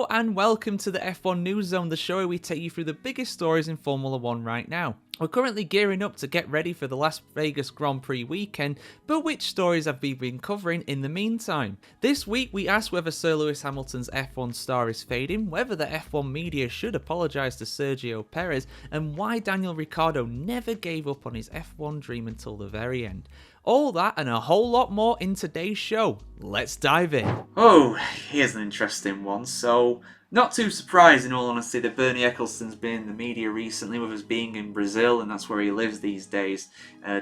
Hello and welcome to the F1 News Zone, the show where we take you through the biggest stories in Formula 1 right now. We're currently gearing up to get ready for the Las Vegas Grand Prix weekend, but which stories have we been covering in the meantime? This week we asked whether Sir Lewis Hamilton's F1 star is fading, whether the F1 media should apologise to Sergio Perez, and why Daniel Ricciardo never gave up on his F1 dream until the very end. All that and a whole lot more in today's show. Let's dive in. Oh, here's an interesting one. So, not too surprised in all honesty that Bernie Ecclestone's been in the media recently with us being in Brazil, and that's where he lives these days,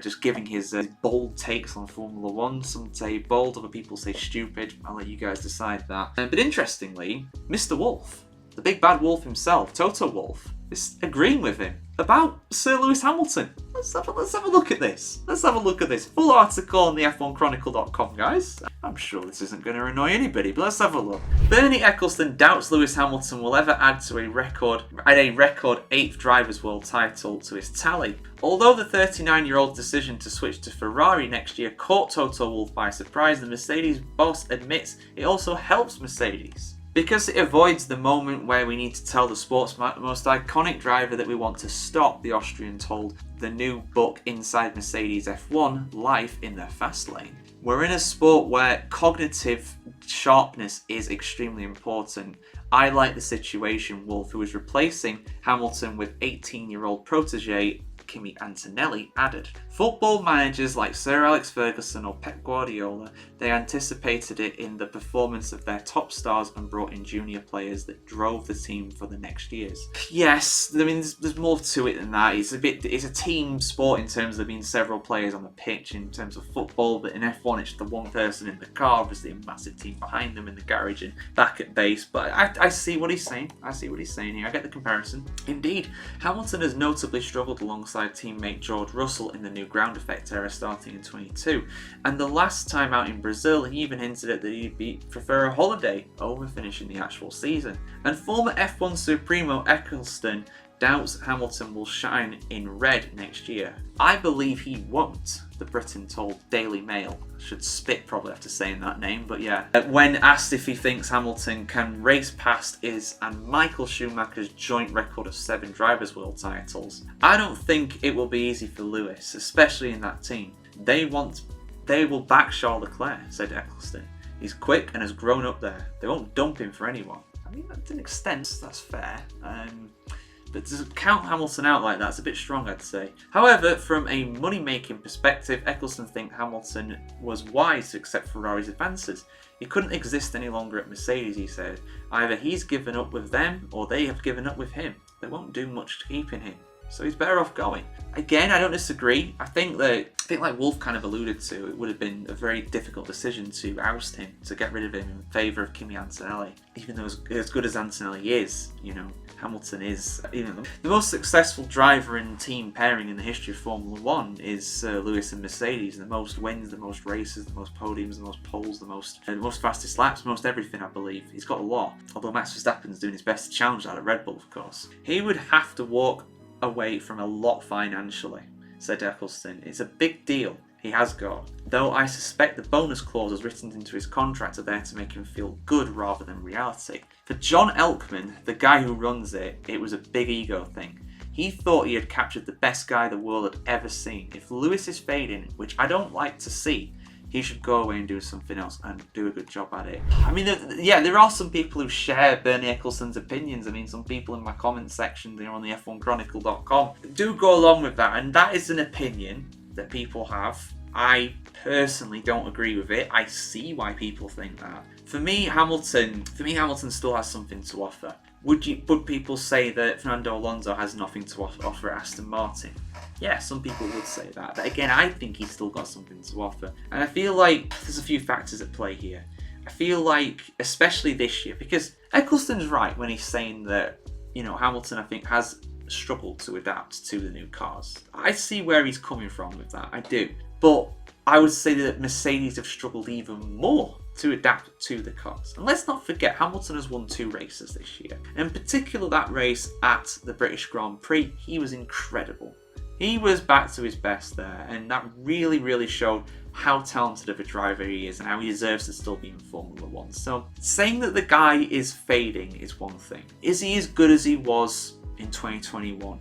just giving his bold takes on Formula 1. Some say bold, other people say stupid. I'll let you guys decide that. But interestingly, Mr. Wolff, the big bad wolf himself, Toto Wolff, is agreeing with him about Sir Lewis Hamilton. Let's have a look at this. Full article on the F1Chronicle.com, guys. I'm sure this isn't going to annoy anybody, but let's have a look. Bernie Ecclestone doubts Lewis Hamilton will ever add a record 8th Drivers' World title to his tally. Although the 39-year-old's decision to switch to Ferrari next year caught Toto Wolff by surprise, the Mercedes boss admits it also helps Mercedes, because it avoids the moment where we need to tell the sport's most iconic driver that we want to stop, the Austrian told the new book Inside Mercedes F1 Life in their Fast Lane. We're in a sport where cognitive sharpness is extremely important. I like the situation Wolff, who is replacing Hamilton with 18-year-old protege Kimi Antonelli, added. Football managers like Sir Alex Ferguson or Pep Guardiola, they anticipated it in the performance of their top stars and brought in junior players that drove the team for the next years. Yes, I mean there's more to it than that. It's a team sport in terms of there being several players on the pitch in terms of football, but in F1 it's the one person in the car, obviously a massive team behind them in the garage and back at base. But I see what he's saying. Here. I get the comparison. Indeed, Hamilton has notably struggled alongside teammate George Russell in the new ground effect era starting in 22, and the last time out in Brazil he even hinted at that he'd prefer a holiday over finishing the actual season. And former F1 Supremo Ecclestone doubts Hamilton will shine in red next year. I believe he won't, the Britain told Daily Mail. I should spit probably after saying that name, but yeah. When asked if he thinks Hamilton can race past his and Michael Schumacher's joint record of 7 Drivers' World titles, I don't think it will be easy for Lewis, especially in that team. They will back Charles Leclerc, said Ecclestone. He's quick and has grown up there. They won't dump him for anyone. I mean, to an extent, that's fair. But to count Hamilton out like that's a bit strong, I'd say. However, from a money-making perspective, Ecclestone thinks Hamilton was wise to accept Ferrari's advances. He couldn't exist any longer at Mercedes, he said. Either he's given up with them, or they have given up with him. They won't do much to keeping him, so he's better off going. Again, I don't disagree. I think like Wolff kind of alluded to, it would have been a very difficult decision to oust him, to get rid of him in favour of Kimi Antonelli. Even though as good as Antonelli is, Hamilton is, the most successful driver and team pairing in the history of Formula 1 is Lewis and Mercedes. The most wins, the most races, the most podiums, the most poles, the most fastest laps, most everything, I believe. He's got a lot. Although Max Verstappen's doing his best to challenge that at Red Bull, of course. He would have to walk away from a lot financially, said Ecclestone. It's a big deal he has got, though I suspect the bonus clauses written into his contract are there to make him feel good rather than reality. For John Elkman, the guy who runs it, it was a big ego thing. He thought he had captured the best guy the world had ever seen. If Lewis is fading, which I don't like to see, he should go away and do something else and do a good job at it. I mean, there are some people who share Bernie Ecclestone's opinions. I mean, some people in my comment section, on the F1Chronicle.com, do go along with that, and that is an opinion that people have. I personally don't agree with it. I see why people think that. For me, Hamilton still has something to offer. Would people say that Fernando Alonso has nothing to offer at Aston Martin? Yeah, some people would say that. But again, I think he's still got something to offer. And I feel like there's a few factors at play here. I feel like, especially this year, because Ecclestone's right when he's saying that, Hamilton, I think, has struggled to adapt to the new cars. I see where he's coming from with that, I do. But I would say that Mercedes have struggled even more to adapt to the cars. And let's not forget, Hamilton has won 2 races this year. In particular, that race at the British Grand Prix, he was incredible. He was back to his best there, and that really, really showed how talented of a driver he is and how he deserves to still be in Formula 1. So saying that the guy is fading is one thing. Is he as good as he was in 2021?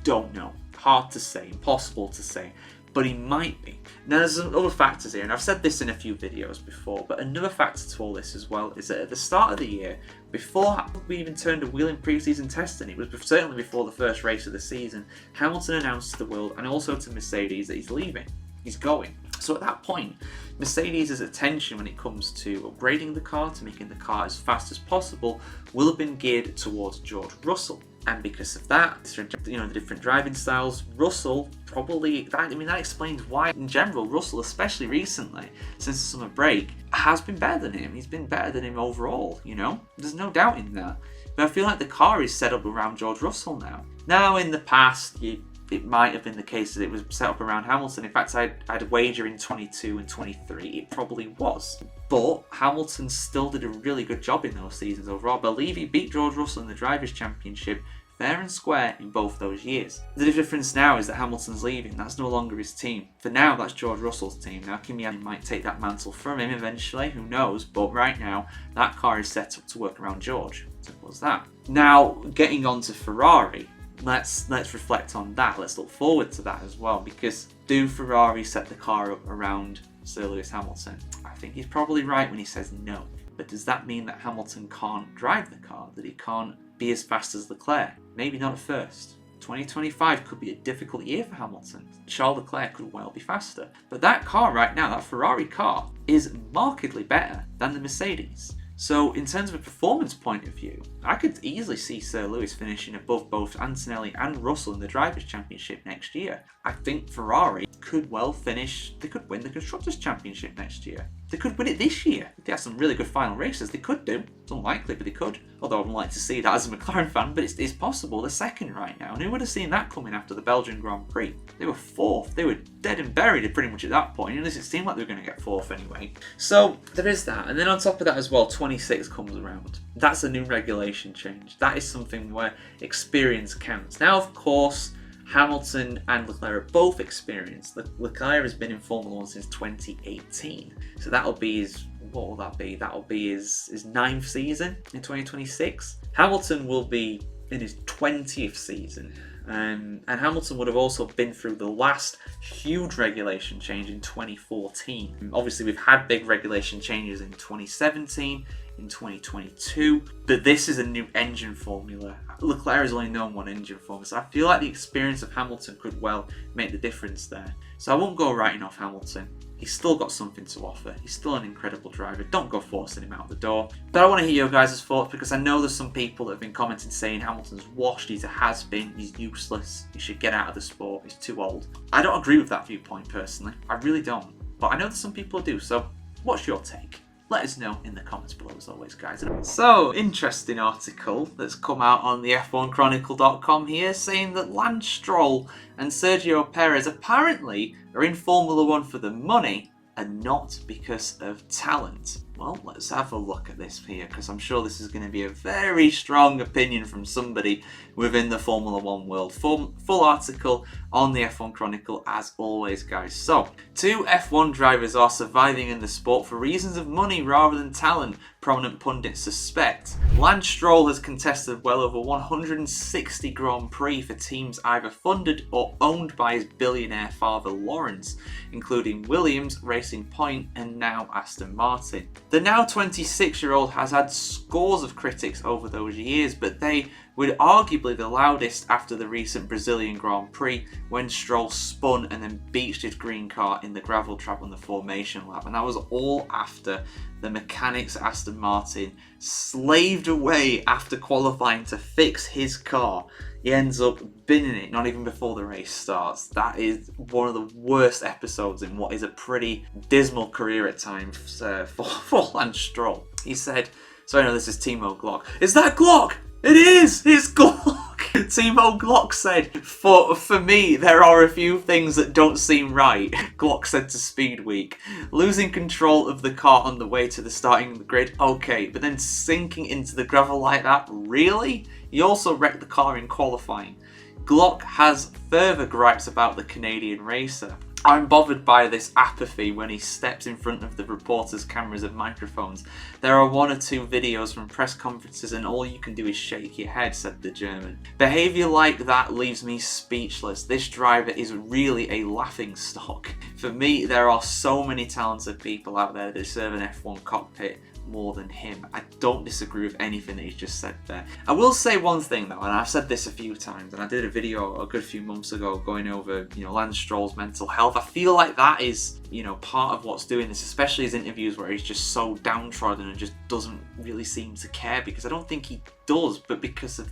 Don't know. Hard to say, impossible to say, but he might be. Now there's some other factors here, and I've said this in a few videos before, but another factor to all this as well is that at the start of the year, before we even turned a wheel in pre-season testing, it was certainly before the first race of the season, Hamilton announced to the world and also to Mercedes that he's leaving, he's going. So at that point, Mercedes' attention when it comes to upgrading the car, to making the car as fast as possible, will have been geared towards George Russell. And because of that, the different driving styles, Russell probably, that explains why in general, Russell, especially recently, since the summer break, has been better than him. He's been better than him overall, There's no doubt in that. But I feel like the car is set up around George Russell now. Now, in the past, it might have been the case that it was set up around Hamilton. In fact, I'd wager in 22 and 23, it probably was. But Hamilton still did a really good job in those seasons overall. I believe he beat George Russell in the Drivers' Championship fair and square in both those years. The difference now is that Hamilton's leaving. That's no longer his team. For now, that's George Russell's team. Now, Kimi might take that mantle from him eventually, who knows? But right now, that car is set up to work around George. Simple as that. Now, getting on to Ferrari. Let's reflect on that. Let's look forward to that as well, because do Ferrari set the car up around Sir Lewis Hamilton? I think he's probably right when he says no. But does that mean that Hamilton can't drive the car? That he can't be as fast as Leclerc? Maybe not at first. 2025 could be a difficult year for Hamilton. Charles Leclerc could well be faster. But that car right now, that Ferrari car, is markedly better than the Mercedes. So in terms of a performance point of view, I could easily see Sir Lewis finishing above both Antonelli and Russell in the Drivers' Championship next year. I think Ferrari could well finish, they could win the Constructors' Championship next year. They could win it this year. If they have some really good final races, they could do. It's unlikely, but they could. Although I'd like to see that as a McLaren fan, but it's possible. They're second right now. And who would have seen that coming after the Belgian Grand Prix? They were fourth. They were dead and buried pretty much at that point. At least it seemed like they were going to get fourth anyway. So there is that. And then on top of that as well, 26 comes around. That's a new regulation change. That is something where experience counts. Now, of course, Hamilton and Leclerc are both experienced. Leclerc has been in Formula 1 since 2018. So that'll be his, what will that be? That'll be his 9th season in 2026. Hamilton will be in his 20th season. And Hamilton would have also been through the last huge regulation change in 2014. Obviously, we've had big regulation changes in 2017, in 2022, but this is a new engine formula. Leclerc has only known one engine formula, so I feel like the experience of Hamilton could well make the difference there. So I won't go writing off Hamilton. He's still got something to offer. He's still an incredible driver. Don't go forcing him out the door. But I want to hear your guys' thoughts, because I know there's some people that have been commenting saying Hamilton's washed, he's a has-been, he's useless, he should get out of the sport, he's too old. I don't agree with that viewpoint personally. I really don't. But I know that some people do, so what's your take? Let us know in the comments below as always, guys. So, interesting article that's come out on the F1Chronicle.com here, saying that Lance Stroll and Sergio Perez apparently are in Formula 1 for the money and not because of talent. Well, let's have a look at this here, because I'm sure this is going to be a very strong opinion from somebody within the Formula 1 world. Full article on the F1 Chronicle as always, guys. So, 2 F1 drivers are surviving in the sport for reasons of money rather than talent, prominent pundits suspect. Lance Stroll has contested well over 160 Grand Prix for teams either funded or owned by his billionaire father Lawrence, including Williams, Racing Point, and now Aston Martin. The now 26-year-old has had scores of critics over those years, but they were arguably the loudest after the recent Brazilian Grand Prix, when Stroll spun and then beached his green car in the gravel trap on the formation lap. And that was all after the mechanics at Aston Martin slaved away after qualifying to fix his car. He ends up binning it not even before the race starts. That is one of the worst episodes in what is a pretty dismal career at times for Lance Stroll. He said, sorry, no, this is Timo Glock. Is that Glock? It is! It's Glock! Timo Glock said, for me, there are a few things that don't seem right. Glock said to Speed Week. Losing control of the car on the way to the starting grid, okay, but then sinking into the gravel like that, really? He also wrecked the car in qualifying. Glock has further gripes about the Canadian racer. I'm bothered by this apathy when he steps in front of the reporters' cameras and microphones. There are 1 or 2 videos from press conferences and all you can do is shake your head, said the German. Behaviour like that leaves me speechless. This driver is really a laughing stock. For me, there are so many talented people out there that deserve an F1 cockpit more than him. I don't disagree with anything that he's just said there. I will say one thing though, and I've said this a few times, and I did a video a good few months ago going over, Lance Stroll's mental health. I feel like that is, part of what's doing this, especially his interviews where he's just so downtrodden and just doesn't really seem to care, because I don't think he does, but because of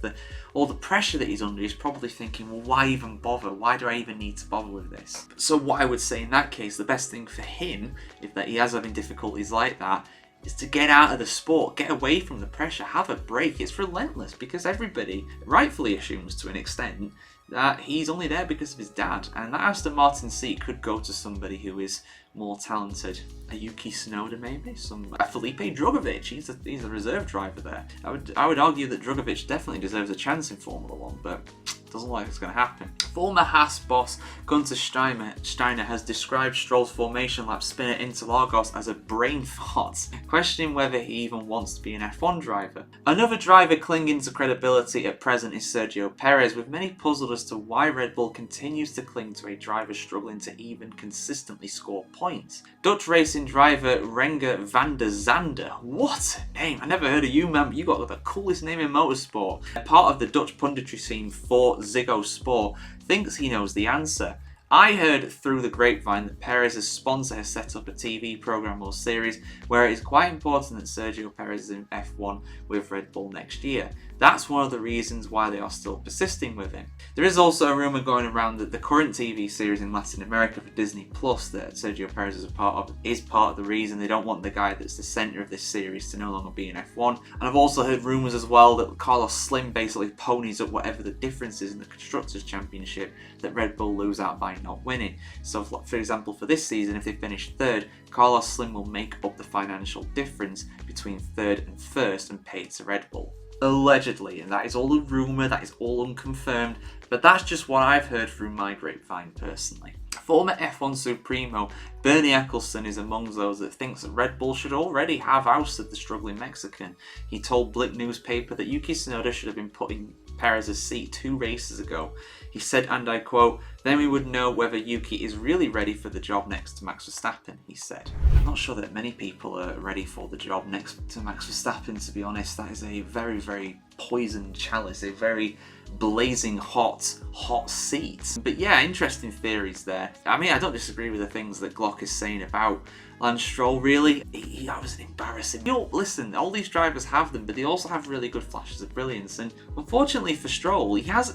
all the pressure that he's under, he's probably thinking, well, why even bother? Why do I even need to bother with this? So what I would say in that case, the best thing for him, if that he has having difficulties like that, is to get out of the sport, get away from the pressure, have a break. It's relentless because everybody rightfully assumes to an extent that he's only there because of his dad, and that Aston Martin seat could go to somebody who is more talented. A Yuki Tsunoda maybe? A Felipe Drugovich, he's a reserve driver there. I would argue that Drugovich definitely deserves a chance in Formula 1, but doesn't look like it's going to happen. Former Haas boss Gunter Steiner has described Stroll's formation lap spin at Interlagos as a brain fart, questioning whether he even wants to be an F1 driver. Another driver clinging to credibility at present is Sergio Perez, with many puzzled as to why Red Bull continues to cling to a driver struggling to even consistently score points. Dutch racing driver Renger van der Zande, what a name, I never heard of you, man, you got the coolest name in motorsport. Part of the Dutch punditry scene for Ziggo Sport, thinks he knows the answer. I heard through the grapevine that Perez's sponsor has set up a TV programme or series where it is quite important that Sergio Perez is in F1 with Red Bull next year. That's one of the reasons why they are still persisting with him. There is also a rumour going around that the current TV series in Latin America for Disney Plus that Sergio Perez is part of the reason they don't want the guy that's the centre of this series to no longer be in F1. And I've also heard rumours as well that Carlos Slim basically ponies up whatever the difference is in the Constructors' Championship that Red Bull lose out by not winning. So for example, for this season, if they finish third, Carlos Slim will make up the financial difference between third and first and pay it to Red Bull. Allegedly, and that is all a rumour, that is all unconfirmed, but that's just what I've heard through my grapevine personally. Former F1 Supremo Bernie Ecclestone is among those that thinks that Red Bull should already have ousted the struggling Mexican. He told Blick newspaper that Yuki Tsunoda should have been put in Perez's seat 2 races ago. He said, and I quote, "Then we would know whether Yuki is really ready for the job next to Max Verstappen," he said. I'm not sure that many people are ready for the job next to Max Verstappen, to be honest. That is a very, very poisoned chalice, a very blazing hot seat. But yeah, interesting theories there. I mean, I don't disagree with the things that Glock is saying about Lance Stroll, really. That was embarrassing. Listen, all these drivers have them, but they also have really good flashes of brilliance. And unfortunately for Stroll, he has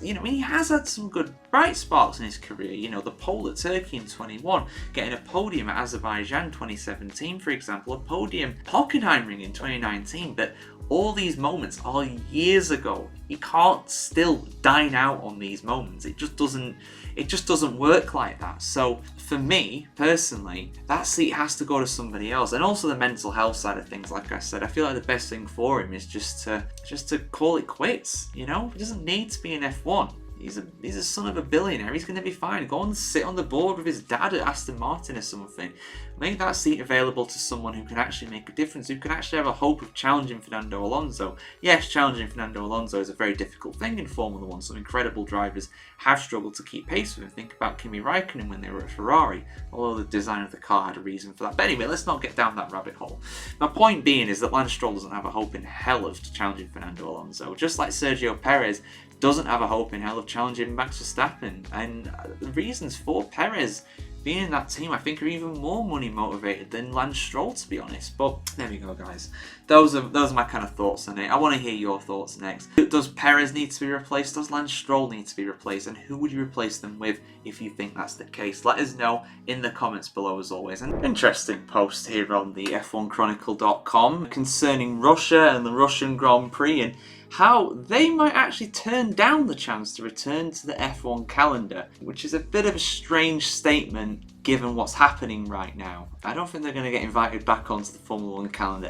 had some good bright sparks in his career. The pole at Turkey in 21, getting a podium at Azerbaijan 2017, for example, a podium Hockenheimring in 2019. But all these moments are years ago. You can't still dine out on these moments. It just doesn't work like that. So for me personally, that seat has to go to somebody else. And also the mental health side of things, like I said, I feel like the best thing for him is just to call it quits. He doesn't need to be in F1. He's a son of a billionaire. He's going to be fine. Go and sit on the board with his dad at Aston Martin or something. Make that seat available to someone who can actually make a difference, who can actually have a hope of challenging Fernando Alonso. Yes, challenging Fernando Alonso is a very difficult thing in Formula 1. Some incredible drivers have struggled to keep pace with him. Think about Kimi Raikkonen when they were at Ferrari, although the design of the car had a reason for that. But anyway, let's not get down that rabbit hole. My point being is that Lance Stroll doesn't have a hope in hell of challenging Fernando Alonso, just like Sergio Perez doesn't have a hope in hell of challenging Max Verstappen. And the reasons for Perez being in that team, I think, are even more money motivated than Lance Stroll, to be honest. But there we go, guys. Those are my kind of thoughts on it. I want to hear your thoughts next. Does Perez need to be replaced? Does Lance Stroll need to be replaced? And who would you replace them with if you think that's the case? Let us know in the comments below, as always. An interesting post here on the F1Chronicle.com concerning Russia and the Russian Grand Prix, and how they might actually turn down the chance to return to the F1 calendar, which is a bit of a strange statement given what's happening right now. I don't think they're going to get invited back onto the Formula 1 calendar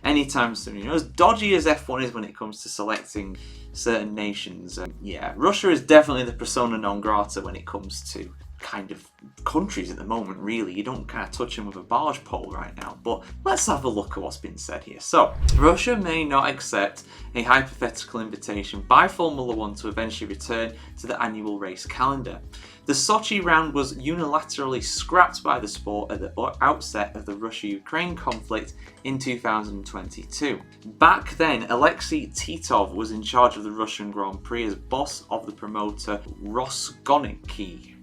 anytime soon. As dodgy as F1 is when it comes to selecting certain nations, yeah, Russia is definitely the persona non grata when it comes to kind of countries at the moment, really. You don't kind of touch them with a barge pole right now. But let's have a look at what's been said here. So, Russia may not accept a hypothetical invitation by Formula One to eventually return to the annual race calendar. The Sochi round was unilaterally scrapped by the sport at the outset of the Russia-Ukraine conflict in 2022. Back then, Alexei Titov was in charge of the Russian Grand Prix as boss of the promoter Rosgonki.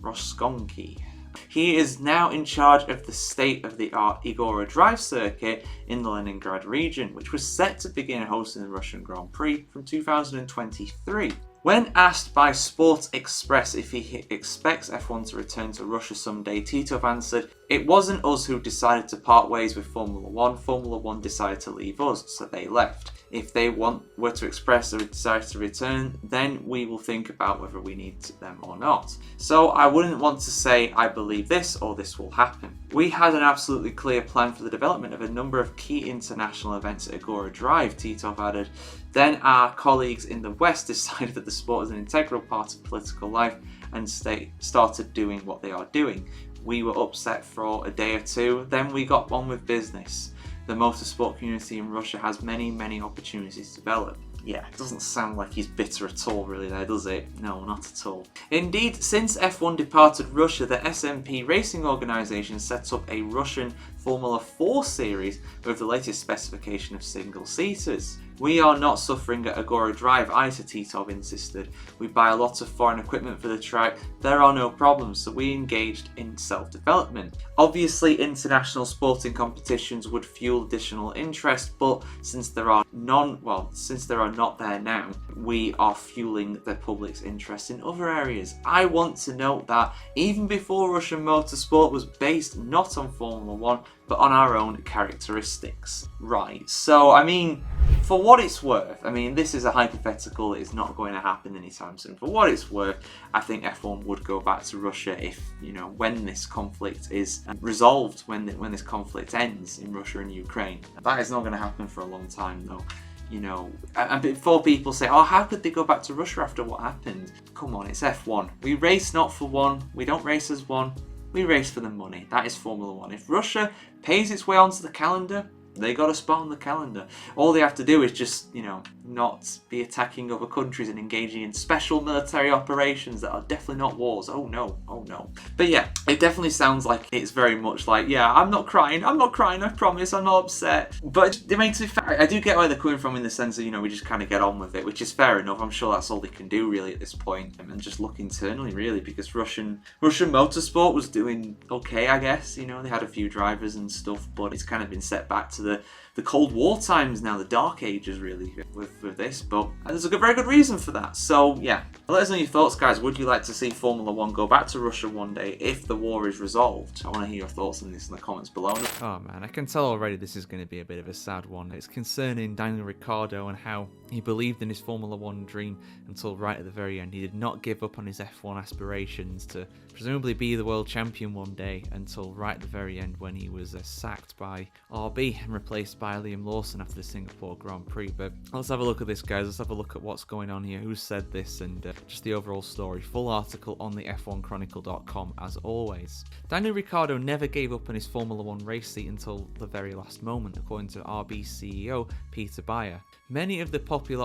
He is now in charge of the state-of-the-art Igora Drive circuit in the Leningrad region, which was set to begin hosting the Russian Grand Prix from 2023. When asked by Sport Express if he expects F1 to return to Russia someday, Titov answered, "It wasn't us who decided to part ways with Formula One. Formula One decided to leave us, so they left. If they were to express a desire to return, then we will think about whether we need them or not. So I wouldn't want to say I believe this or this will happen. We had an absolutely clear plan for the development of a number of key international events at Agora Drive," Titov added. "Then our colleagues in the West decided that the sport is an integral part of political life and started doing what they are doing. We were upset for a day or two, then we got on with business. The motorsport community in Russia has many, many opportunities to develop." Yeah, it doesn't sound like he's bitter at all really there, does it? No, not at all. Indeed, since F1 departed Russia, the SMP racing organisation set up a Russian Formula 4 series with the latest specification of single-seaters. "We are not suffering at Agora Drive either," Titov insisted. "We buy a lot of foreign equipment for the track. There are no problems, so we engaged in self-development. Obviously, international sporting competitions would fuel additional interest, but since there are not there now, we are fueling the public's interest in other areas. I want to note that even before Russian motorsport was based not on Formula One, but on our own characteristics." Right, so I mean, for what it's worth, I mean, this is a hypothetical, it's not going to happen anytime soon. For what it's worth, I think F1 would go back to Russia if, when this conflict is resolved, when this conflict ends in Russia and Ukraine. That is not going to happen for a long time, though. And before people say, "Oh, how could they go back to Russia after what happened?" Come on, it's F1. We race not for one, we don't race as one, we race for the money. That is Formula One. If Russia pays its way onto the calendar, they got a spot on the calendar. All they have to do is just, not be attacking other countries and engaging in special military operations that are definitely not wars. Oh no. But yeah, it definitely sounds like it's very much like, yeah, I'm not crying, I promise, I'm not upset. But I mean, to be fair, I do get where they're coming from in the sense that, we just kind of get on with it, which is fair enough. I'm sure that's all they can do really at this point, and just look internally really, because Russian motorsport was doing okay, I guess. They had a few drivers and stuff, but it's kind of been set back to the Cold War times now, the Dark Ages really, with this, but there's a very good reason for that. So yeah, let us know your thoughts, guys. Would you like to see Formula One go back to Russia one day if the war is resolved? I want to hear your thoughts on this in the comments below. Oh man, I can tell already this is going to be a bit of a sad one. It's concerning Daniel Ricciardo and how he believed in his Formula One dream until right at the very end. He did not give up on his F1 aspirations to presumably be the world champion one day until right at the very end, when he was sacked by RB and replaced by Liam Lawson after the Singapore Grand Prix. But let's have a look at this, guys. Let's have a look at what's going on here, who said this, and just the overall story. Full article on the F1Chronicle.com as always. Daniel Ricciardo never gave up on his Formula One race seat until the very last moment, according to RB CEO Peter Bayer. Many of the popular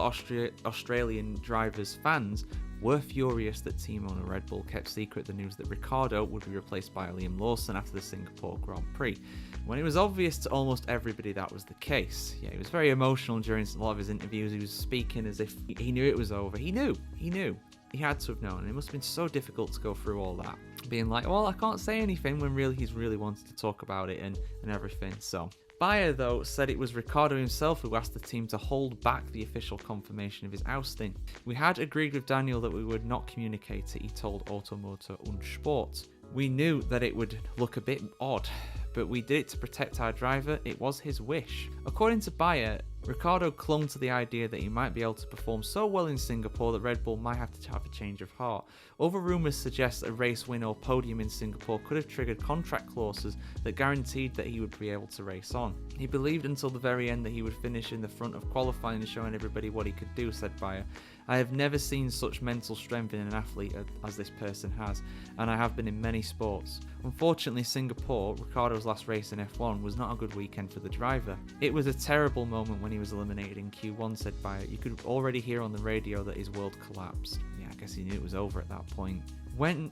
Australian drivers' fans were furious that team owner Red Bull kept secret the news that Ricciardo would be replaced by Liam Lawson after the Singapore Grand Prix, when it was obvious to almost everybody that was the case. Yeah, he was very emotional during a lot of his interviews. He was speaking as if he knew it was over. He knew. He had to have known, and it must have been so difficult to go through all that, being like, well, I can't say anything, when really he's really wanted to talk about it and everything. So Bayer, though, said it was Ricciardo himself who asked the team to hold back the official confirmation of his ousting. "We had agreed with Daniel that we would not communicate it," he told Automotor und Sport. "We knew that it would look a bit odd, but we did it to protect our driver. It was his wish." According to Bayer, Ricciardo clung to the idea that he might be able to perform so well in Singapore that Red Bull might have to have a change of heart. Other rumours suggest that a race win or podium in Singapore could have triggered contract clauses that guaranteed that he would be able to race on. "He believed until the very end that he would finish in the front of qualifying and showing everybody what he could do," said Bayer. I have never seen such mental strength in an athlete as this person has, and I have been in many sports. Unfortunately, Singapore, Ricciardo's last race in F1, was not a good weekend for the driver. It was a terrible moment when he was eliminated in Q1, said Bayer. You could already hear on the radio that his world collapsed. Yeah, I guess he knew it was over at that point. We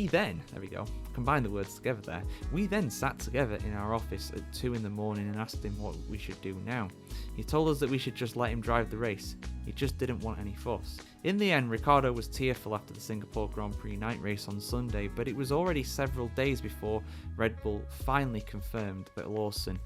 then, there we go, combine the words together there. We then sat together in our office at 2 in the morning and asked him what we should do now. He told us that we should just let him drive the race. He just didn't want any fuss. In the end, Ricciardo was tearful after the Singapore Grand Prix night race on Sunday, but it was already several days before Red Bull finally confirmed that Lawson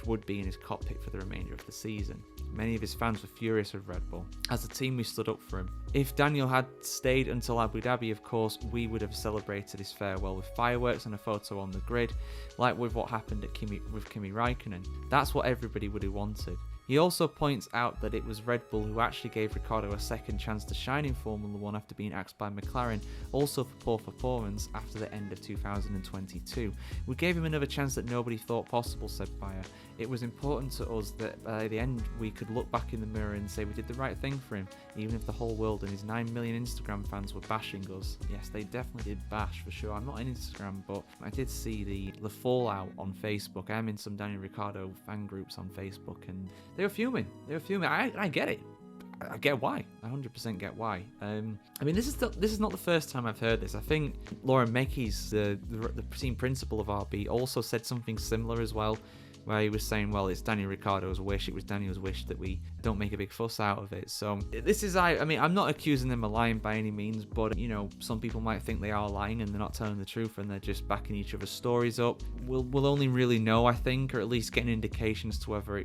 would be in his cockpit for the remainder of the season. Many of his fans were furious with Red Bull. As a team, we stood up for him. If Daniel had stayed until Abu Dhabi, of course, we would have celebrated his farewell with fireworks and a photo on the grid, like with what happened at Kimi Raikkonen. That's what everybody would have wanted. He also points out that it was Red Bull who actually gave Ricciardo a second chance to shine in Formula 1 after being axed by McLaren, also for poor performance after the end of 2022. We gave him another chance that nobody thought possible, said Bayer. It was important to us that by the end we could look back in the mirror and say we did the right thing for him, even if the whole world and his 9 million Instagram fans were bashing us. Yes, they definitely did bash for sure. I'm not on Instagram, but I did see the fallout on Facebook. I'm in some Daniel Ricciardo fan groups on Facebook, and they were fuming. I get it. I get why. I 100% get why. I mean, this is not the first time I've heard this. I think Lauren Mekes, the team principal of RB, also said something similar as well, where he was saying, well, it's Daniel Ricciardo's wish. It was Daniel's wish that we don't make a big fuss out of it. So this is, I mean, I'm not accusing them of lying by any means, but, you know, some people might think they are lying and they're not telling the truth and they're just backing each other's stories up. We'll only really know, I think, or at least get an indication as to whether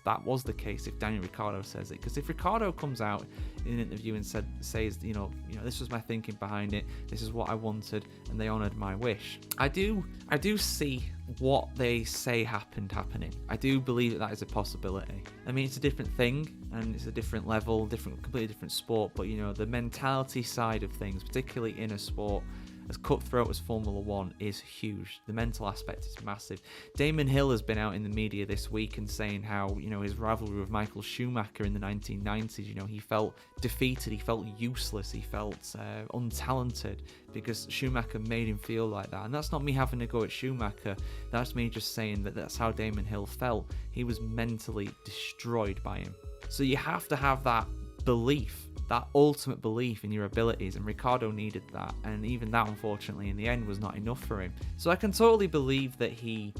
that was the case if Daniel Ricciardo says it. Because if Ricciardo comes out in an interview and says, you know, this was my thinking behind it, this is what I wanted, and they honoured my wish, I do see what they say happening. I do believe that is a possibility. I mean, it's a different thing and it's a different level, completely different sport, but, you know, the mentality side of things, particularly in a sport as cutthroat as Formula 1, is huge. The mental aspect is massive. Damon Hill has been out in the media this week and saying how, you know, his rivalry with Michael Schumacher in the 1990s, you know, he felt defeated, he felt useless, he felt untalented because Schumacher made him feel like that. And that's not me having to go at Schumacher, that's me just saying that that's how Damon Hill felt. He was mentally destroyed by him. So you have to have that belief, that ultimate belief in your abilities, and Ricciardo needed that, and even that, unfortunately, in the end was not enough for him. So I can totally believe that he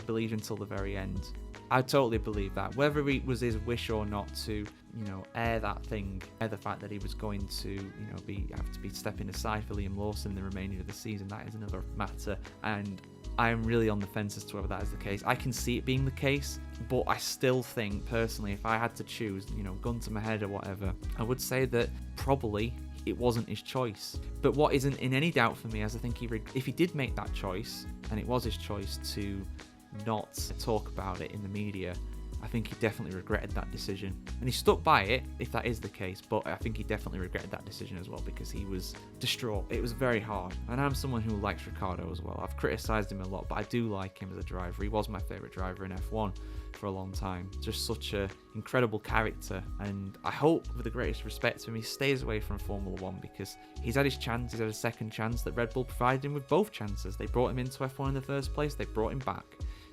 believed until the very end. I totally believe that. Whether it was his wish or not to, you know, air the fact that he was going to, you know, have to be stepping aside for Liam Lawson the remainder of the season, that is another matter, and I am really on the fence as to whether that is the case. I can see it being the case, but I still think, personally, if I had to choose, you know, gun to my head or whatever, I would say that probably it wasn't his choice. But what isn't in any doubt for me is I think if he did make that choice, and it was his choice to not talk about it in the media, I think he definitely regretted that decision. And he stuck by it, if that is the case, but I think he definitely regretted that decision as well because he was distraught. It was very hard. And I'm someone who likes Ricciardo as well. I've criticised him a lot, but I do like him as a driver. He was my favourite driver in F1 for a long time. Just such an incredible character. And I hope, with the greatest respect to him, he stays away from Formula 1 because he's had his chance. He's had a second chance that Red Bull provided him with both chances. They brought him into F1 in the first place. They brought him back.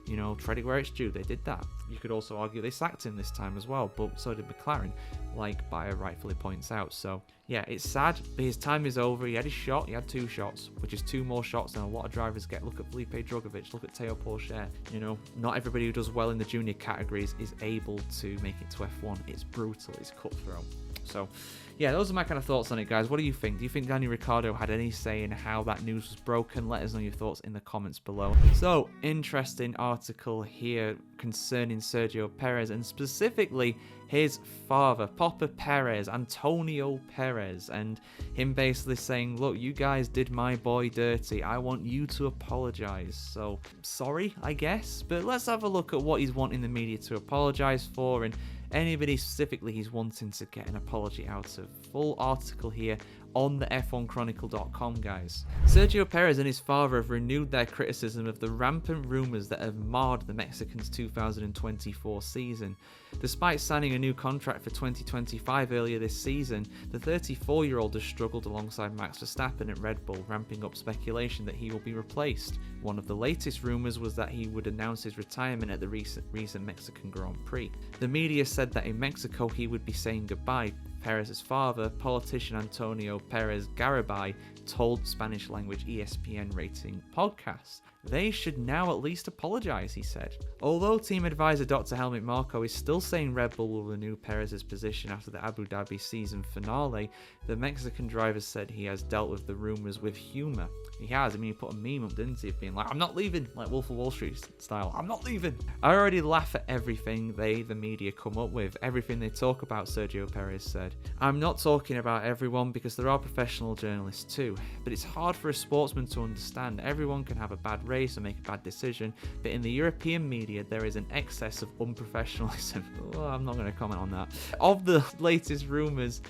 You know, credit where it's due, they did that. You could also argue they sacked him this time as well, but so did McLaren, like Bayer rightfully points out. So, yeah, it's sad, but his time is over. He had his shot, he had 2 shots, which is 2 more shots than a lot of drivers get. Look at Felipe Drugovich, look at Teo Pourchaire. You know, not everybody who does well in the junior categories is able to make it to F1. It's brutal, it's cutthroat. So, yeah, those are my kind of thoughts on it, guys. What do you think? Do you think Daniel Ricciardo had any say in how that news was broken? Let us know your thoughts in the comments below. So, interesting article here concerning Sergio Perez, and specifically his father, Papa Perez, Antonio Perez, and him basically saying, look, you guys did my boy dirty. I want you to apologise. So, sorry, I guess. But let's have a look at what he's wanting the media to apologise for, and anybody specifically he's wanting to get an apology out of. Full article here on the F1Chronicle.com, guys. Sergio Perez and his father have renewed their criticism of the rampant rumours that have marred the Mexicans' 2024 season. Despite signing a new contract for 2025 earlier this season, the 34-year-old has struggled alongside Max Verstappen at Red Bull, ramping up speculation that he will be replaced. One of the latest rumours was that he would announce his retirement at the recent Mexican Grand Prix. The media said that in Mexico he would be saying goodbye. Perez's father, politician Antonio Perez Garibay, told Spanish-language ESPN rating podcast. They should now at least apologise, he said. Although team advisor Dr. Helmut Marko is still saying Red Bull will renew Perez's position after the Abu Dhabi season finale, the Mexican driver said he has dealt with the rumours with humour. He has. I mean, he put a meme up, didn't he, of being like, I'm not leaving, like Wolf of Wall Street style. I'm not leaving. I already laugh at everything the media, come up with, everything they talk about, Sergio Perez said. I'm not talking about everyone because there are professional journalists too, but it's hard for a sportsman to understand. Everyone can have a bad race or make a bad decision, but in the European media there is an excess of unprofessionalism. Oh, I'm not going to comment on that. One of the latest rumours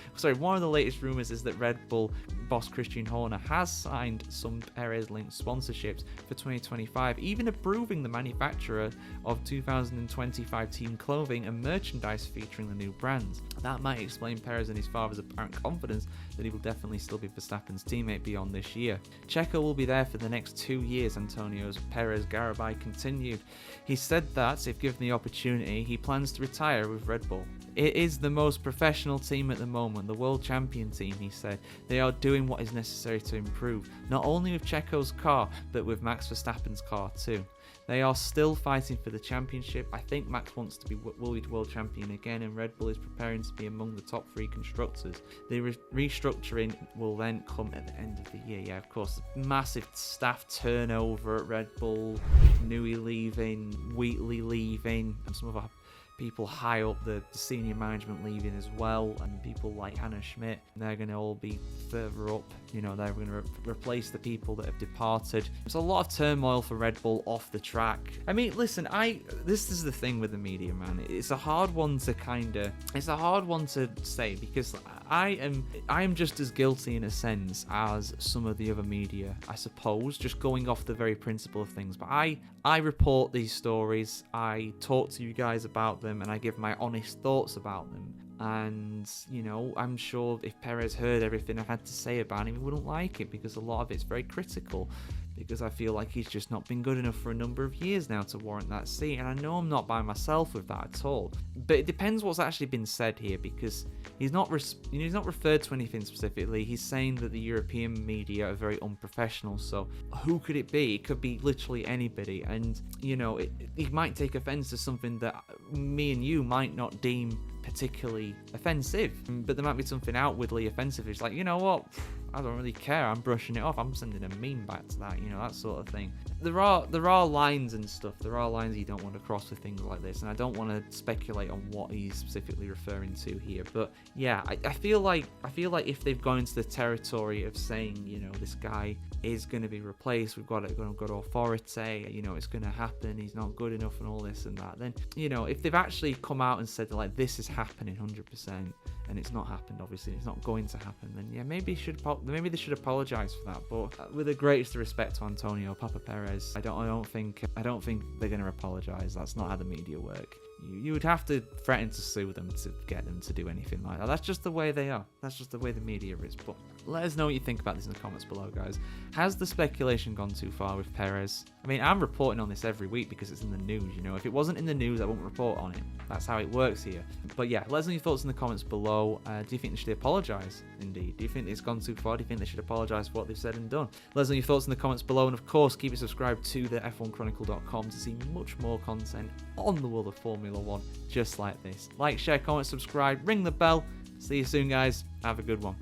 is that Red Bull boss Christian Horner has signed some Perez-linked sponsorships for 2025, even approving the manufacturer of 2025 team clothing and merchandise featuring the new brands. That might explain Perez and his father's apparent confidence that he will definitely still be Verstappen's teammate beyond this year. Checo will be there for the next 2 years, Antonio's Perez Garibay continued. He said that, if given the opportunity, he plans to retire with Red Bull. It is the most professional team at the moment, the world champion team, he said. They are doing what is necessary to improve, not only with Checo's car, but with Max Verstappen's car too. They are still fighting for the championship. I think Max wants to be world champion again, and Red Bull is preparing to be among the top 3 constructors. The restructuring will then come at the end of the year. Yeah, of course, massive staff turnover at Red Bull, Newey leaving, Wheatley leaving, and some other people high up the senior management leaving as well, and people like Hannah Schmidt, they're going to all be further up. You know, they're going to replace the people that have departed. There's a lot of turmoil for Red Bull off the track. I mean, listen, this is the thing with the media, man. It's a hard one to say, because I am just as guilty in a sense as some of the other media, I suppose, just going off the very principle of things. But I report these stories, I talk to you guys about them, and I give my honest thoughts about them. And, you know, I'm sure if Perez heard everything I had to say about him, he wouldn't like it, because a lot of it's very critical. Because I feel like he's just not been good enough for a number of years now to warrant that seat. And I know I'm not by myself with that at all. But it depends what's actually been said here, because he's not referred to anything specifically. He's saying that the European media are very unprofessional. So who could it be? It could be literally anybody. And, you know, he might take offense to something that me and you might not deem particularly offensive. But there might be something outwardly offensive. It's like, you know what? I don't really care. I'm brushing it off. I'm sending a meme back to that, you know, that sort of thing. There are lines and stuff. There are lines you don't want to cross with things like this, and I don't want to speculate on what he's specifically referring to here. But yeah, I feel like if they've gone into the territory of saying, you know, this guy is going to be replaced, we've got authority, you know, it's going to happen, he's not good enough, and all this and that, then, you know, if they've actually come out and said like this is happening 100%, and it's not happened, obviously, it's not going to happen, then yeah, maybe they should apologise for that. But with the greatest respect to Antonio Papa Perez, I don't think they're going to apologise. That's not how the media work. You would have to threaten to sue them to get them to do anything like that. That's just the way they are. That's just the way the media is. But let us know what you think about this in the comments below, guys. Has the speculation gone too far with Perez? I mean, I'm reporting on this every week because it's in the news, you know. If it wasn't in the news, I wouldn't report on it. That's how it works here. But yeah, let us know your thoughts in the comments below. Do you think they should apologise? Indeed. Do you think it's gone too far? Do you think they should apologise for what they've said and done? Let us know your thoughts in the comments below. And of course, keep it subscribed to the F1Chronicle.com to see much more content on the world of Formula 1 just like this. Like, share, comment, subscribe, ring the bell. See you soon, guys. Have a good one.